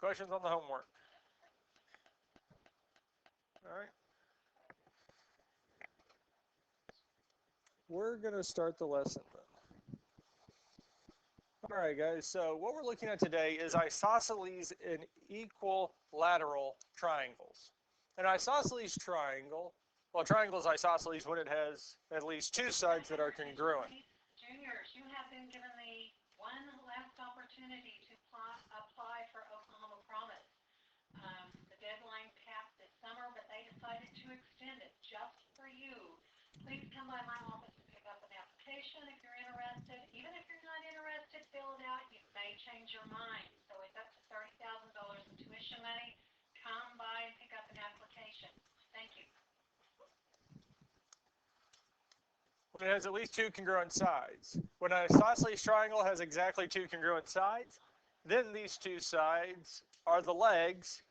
Questions on the homework? All right. We're going to start the lesson then. All right, guys. So what we're looking at today is isosceles in equilateral triangles. An isosceles triangle, well, triangle is isosceles when it has at least two sides that are congruent. Juniors, you have been given the one last opportunity to apply for Oklahoma Promise. The deadline passed this summer, but they decided to extend it just for you. Please come by my office to pick up an application if you're interested. Even if you're not interested, fill it out. You may change your mind. So it's up to $30,000 in tuition money. Come by and pick up an application. Thank you. When it has at least two congruent sides. When an isosceles triangle has exactly two congruent sides, then these two sides are the legs,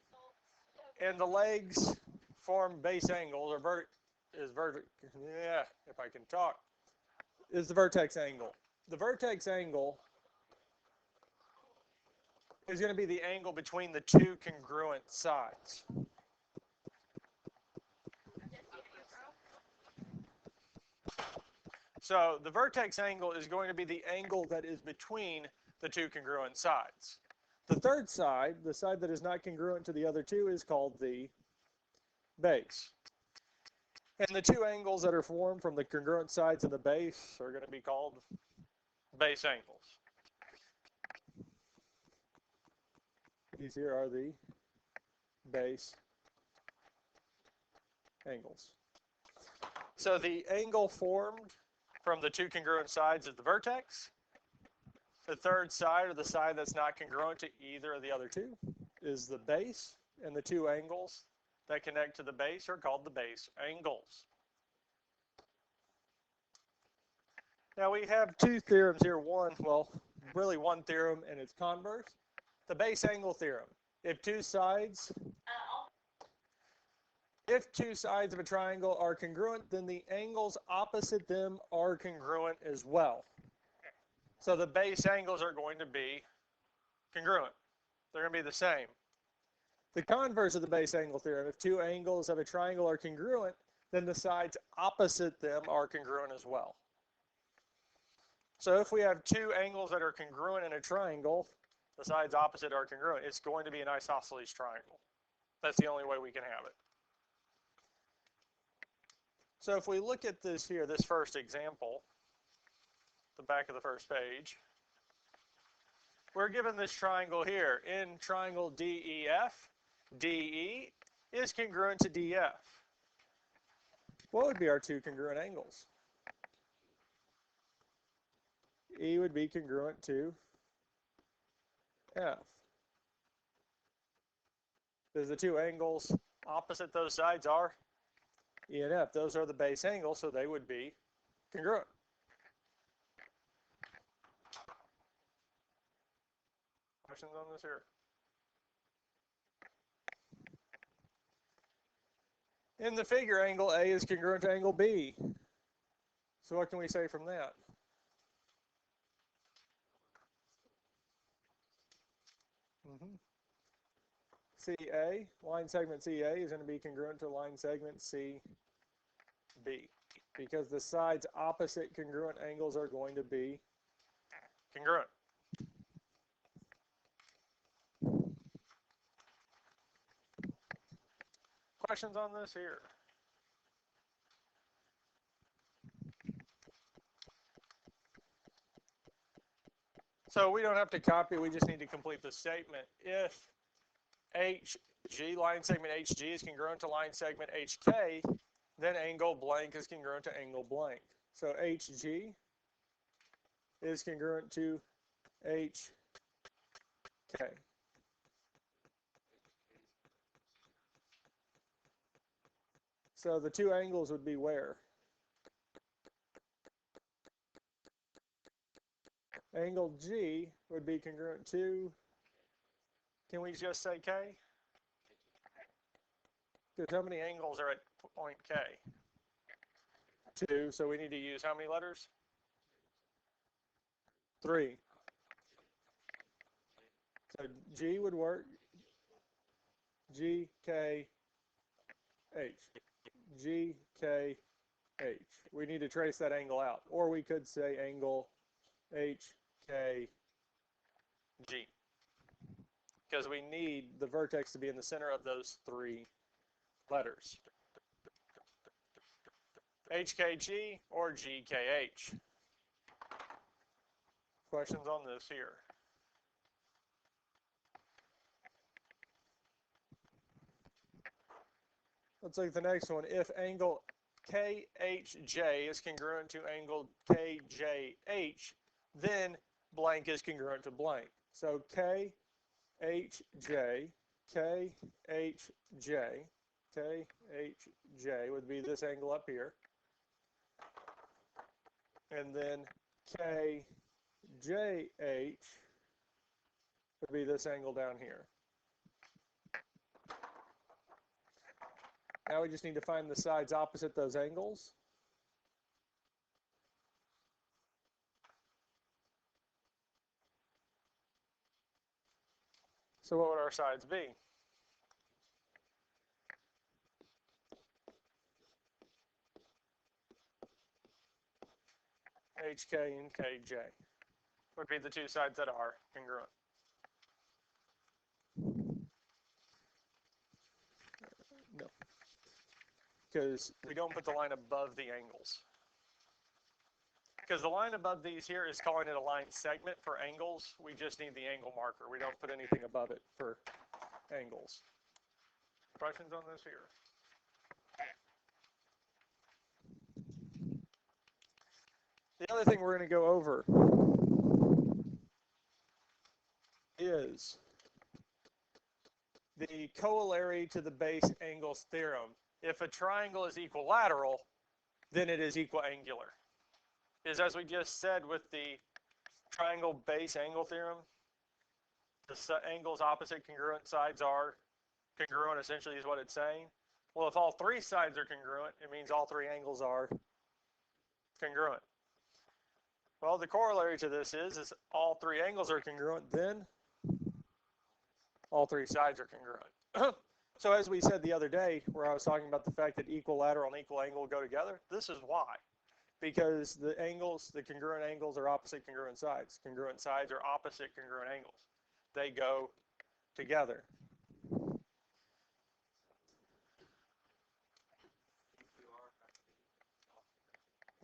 and the legs form base angles, or if I can talk, is the vertex angle. The vertex angle is going to be the angle between the two congruent sides. So the vertex angle is going to be the angle that is between the two congruent sides. The third side, the side that is not congruent to the other two, is called the base. And the two angles that are formed from the congruent sides of the base are going to be called base angles. These here are the base angles. So the angle formed from the two congruent sides is the vertex. The third side, or the side that's not congruent to either of the other two, is the base, and the two angles that connect to the base are called the base angles. Now we have two theorems here. Really one theorem and its converse. The base angle theorem. If two sides of a triangle are congruent, then the angles opposite them are congruent as well. So the base angles are going to be congruent. They're going to be the same. The converse of the base angle theorem, if two angles of a triangle are congruent, then the sides opposite them are congruent as well. So if we have two angles that are congruent in a triangle, the sides opposite are congruent. It's going to be an isosceles triangle. That's the only way we can have it. So if we look at this here, this first example, the back of the first page, we're given this triangle here. In triangle DEF, DE is congruent to DF. What would be our two congruent angles? E would be congruent to F. Because the two angles opposite those sides are E and F. Those are the base angles, so they would be congruent. Questions on this here? In the figure, angle A is congruent to angle B. So what can we say from that? CA, line segment CA is going to be congruent to line segment CB, because the sides opposite congruent angles are going to be congruent. Questions on this here? So we don't have to copy, we just need to complete the statement. If HG, line segment HG, is congruent to line segment HK, then angle blank is congruent to angle blank. So HG is congruent to HK. So the two angles would be where? Angle G would be congruent to, can we just say K? Because how many angles are at point K? 2, so we need to use how many letters? 3. So G would work, G, K, H. G, K, H. We need to trace that angle out. Or we could say angle H, K, G. Because we need the vertex to be in the center of those three letters. HKG or GKH. Questions on this here? Let's look at the next one. If angle KHJ is congruent to angle KJH, then blank is congruent to blank. So KHJ, KHJ, KHJ would be this angle up here. And then KJH would be this angle down here. Now we just need to find the sides opposite those angles. So what would our sides be? HK and KJ would be the two sides that are congruent. No, because we don't put the line above the angles. Because the line above these here is calling it a line segment for angles. We just need the angle marker. We don't put anything above it for angles. Questions on this here? The other thing we're going to go over is the corollary to the base angles theorem. If a triangle is equilateral, then it is equiangular. Is as we just said with the triangle base angle theorem, the angles opposite congruent sides are congruent, essentially is what it's saying. Well, if all three sides are congruent, it means all three angles are congruent. Well, the corollary to this is all three angles are congruent, then all three sides are congruent. So as we said the other day, where I was talking about the fact that equilateral and equal angle go together, this is why. Because the angles, the congruent angles are opposite congruent sides. Congruent sides are opposite congruent angles. They go together.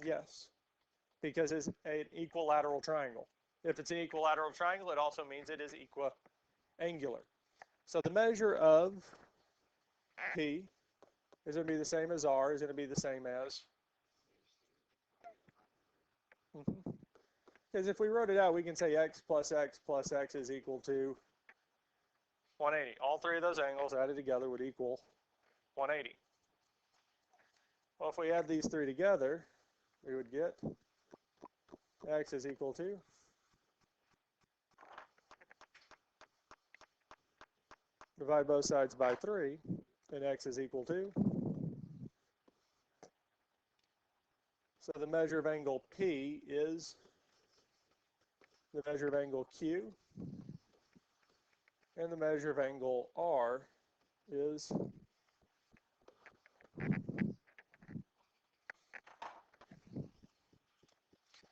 Yes, because it's an equilateral triangle. If it's an equilateral triangle, it also means it is equiangular. So the measure of P is going to be the same as R, is going to be the same as. Because if we wrote it out, we can say x plus x plus x is equal to 180. All three of those angles added together would equal 180. Well, if we add these three together, we would get x is equal to divide both sides by 3, and x is equal to. So the measure of angle P is the measure of angle Q, and the measure of angle R is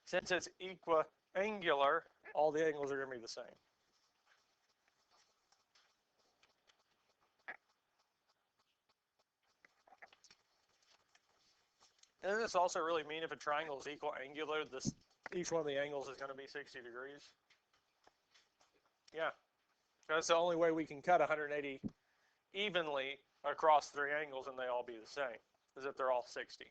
since it's equiangular, all the angles are going to be the same. Doesn't this also really mean if a triangle is equiangular, each one of the angles is going to be 60 degrees? Yeah. That's the only way we can cut 180 evenly across three angles and they all be the same, is if they're all 60.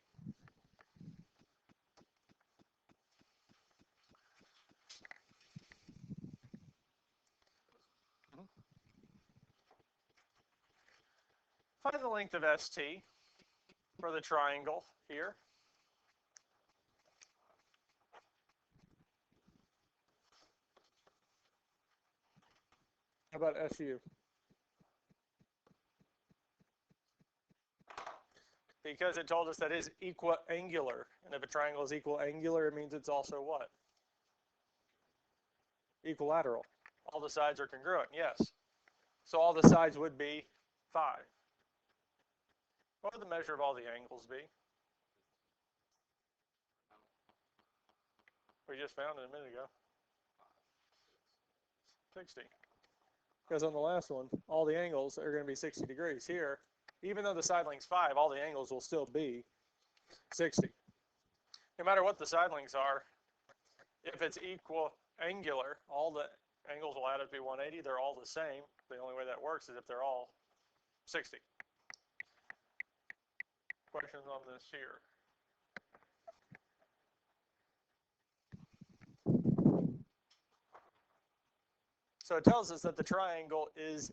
Find the length of ST for the triangle here. How about SU? Because it told us that is equiangular. And if a triangle is equiangular, it means it's also what? Equilateral. All the sides are congruent, yes. So all the sides would be 5. What would the measure of all the angles be? We just found it a minute ago. 60. Because on the last one, all the angles are going to be 60 degrees. Here, even though the side length's 5, all the angles will still be 60. No matter what the side lengths are, if it's equal angular, all the angles will add up to be 180. They're all the same. The only way that works is if they're all 60. Questions on this here? So it tells us that the triangle is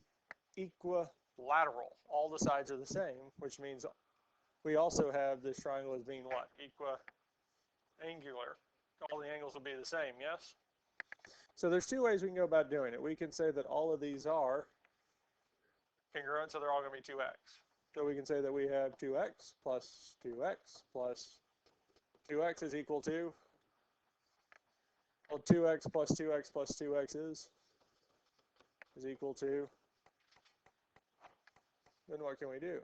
equilateral. All the sides are the same, which means we also have this triangle as being what? Equiangular. All the angles will be the same, yes? So there's two ways we can go about doing it. We can say that all of these are congruent, so they're all going to be 2x. So we can say that we have 2x plus 2x plus 2x is equal to, well, 2x plus 2x plus 2x is equal to, then what can we do?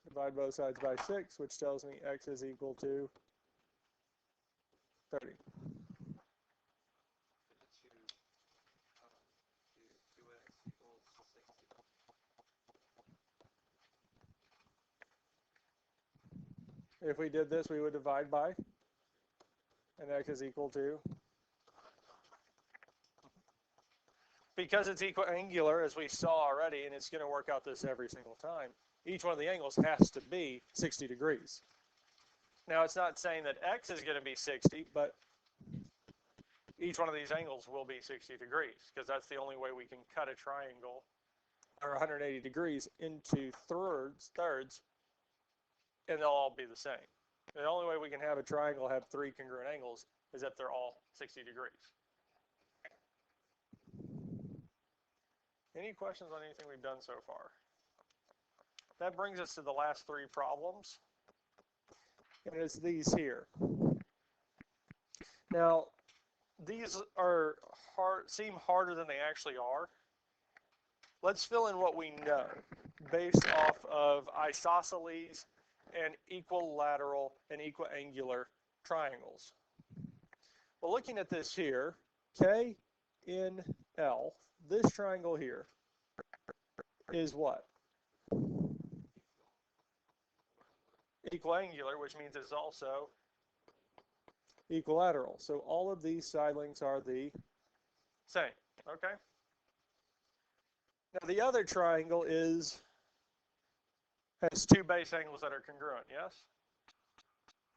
Divide both sides by 6, which tells me x is equal to 30. If we did this, we would divide by, and x is equal to, because it's equiangular, as we saw already, and it's going to work out this every single time, each one of the angles has to be 60 degrees. Now, it's not saying that x is going to be 60, but each one of these angles will be 60 degrees, because that's the only way we can cut a triangle, or 180 degrees, into thirds, and they'll all be the same. The only way we can have a triangle have 3 congruent angles is if they're all 60 degrees. Any questions on anything we've done so far? That brings us to the last 3 problems, and it's these here. Now, these are seem harder than they actually are. Let's fill in what we know based off of isosceles and equilateral and equiangular triangles. Well, looking at this here, KNL, this triangle here is what? Equiangular, which means it's also equilateral. So all of these side lengths are the same, okay? Now the other triangle has 2 base angles that are congruent, yes?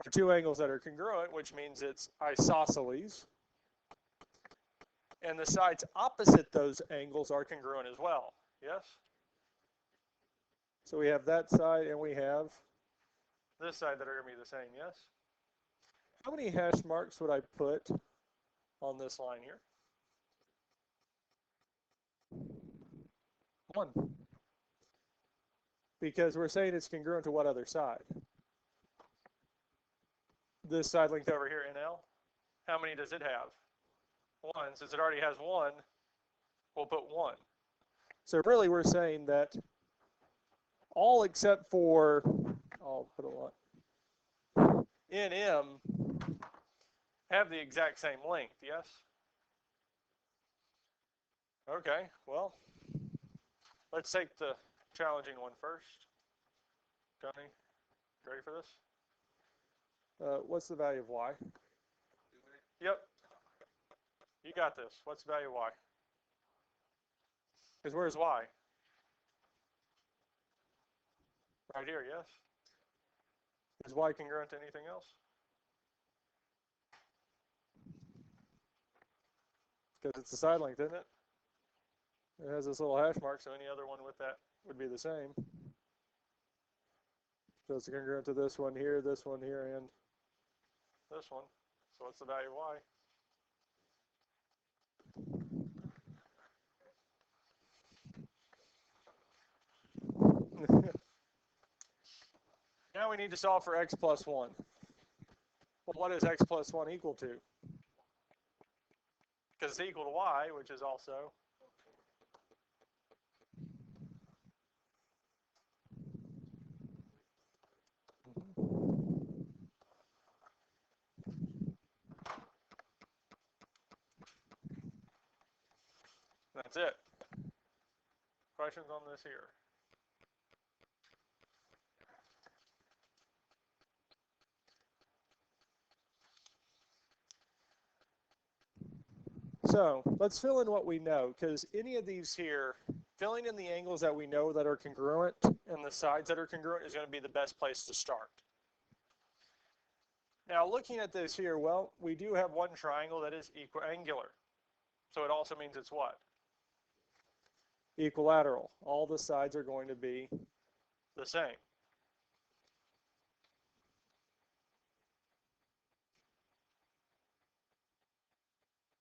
Or 2 angles that are congruent, which means it's isosceles. And the sides opposite those angles are congruent as well, yes? So we have that side and we have this side that are going to be the same, yes? How many hash marks would I put on this line here? 1. Because we're saying it's congruent to what other side? This side length over here, NL. How many does it have? 1. Since it already has 1, we'll put 1. So really we're saying that all except for, I'll put a lot, NM have the exact same length, yes? Okay, well, let's take the challenging one first. Johnny, ready for this? What's the value of y? Yep. You got this. What's the value of y? Because where's y? Right here, yes? Is y congruent to anything else? Because it's the side length, isn't it? It has this little hash mark, so any other one with that would be the same. So it's congruent to this one here, and this one. So what's the value of y? Now we need to solve for x plus 1. Well, what is x plus 1 equal to? Because it's equal to y, which is also That's it. Questions on this here? So let's fill in what we know, because any of these here, filling in the angles that we know that are congruent and the sides that are congruent is going to be the best place to start. Now looking at this here, well, we do have one triangle that is equiangular. So it also means it's what? Equilateral. All the sides are going to be the same.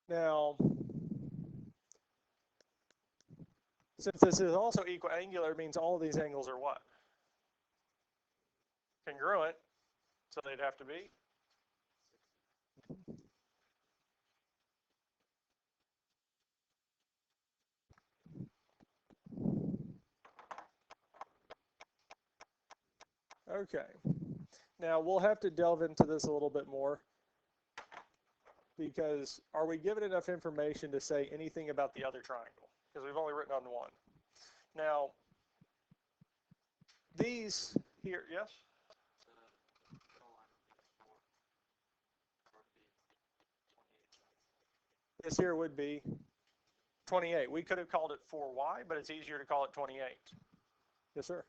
Now, since this is also equiangular, it means all of these angles are what? Congruent, so they'd have to be okay. Now we'll have to delve into this a little bit more, because are we given enough information to say anything about the other triangle? Because we've only written on one. Now, these here, yes? This here would be 28. We could have called it 4y, but it's easier to call it 28. Yes, sir.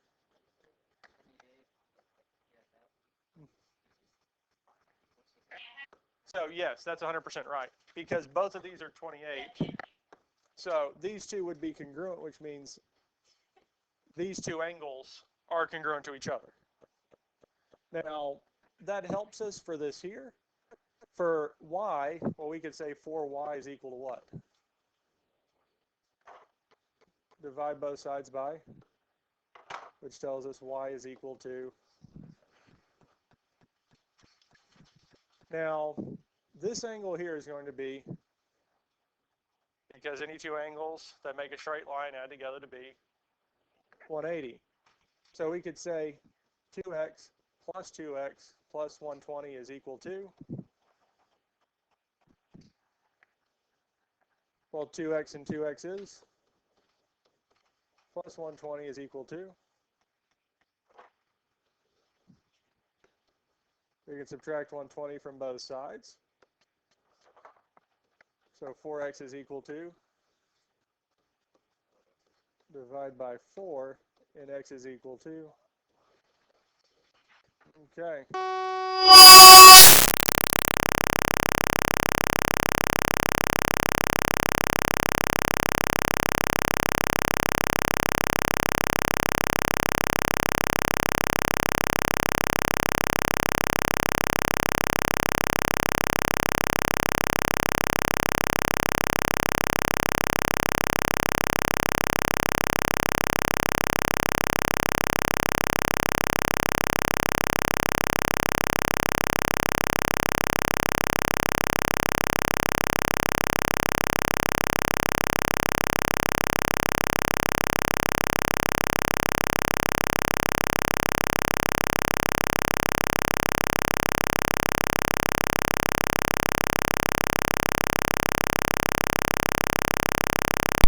So yes, that's 100% right, because both of these are 28. So these two would be congruent, which means these two angles are congruent to each other. Now, that helps us for this here. For y, well, we could say 4y is equal to what? Divide both sides by, which tells us y is equal to. Now, this angle here is going to be, because any two angles that make a straight line add together to be 180. So we could say 2x plus 2x plus 120 is equal to, well, 2x and 2x is, plus 120 is equal to, we can subtract 120 from both sides. So 4x is equal to, divide by 4, and x is equal to, okay.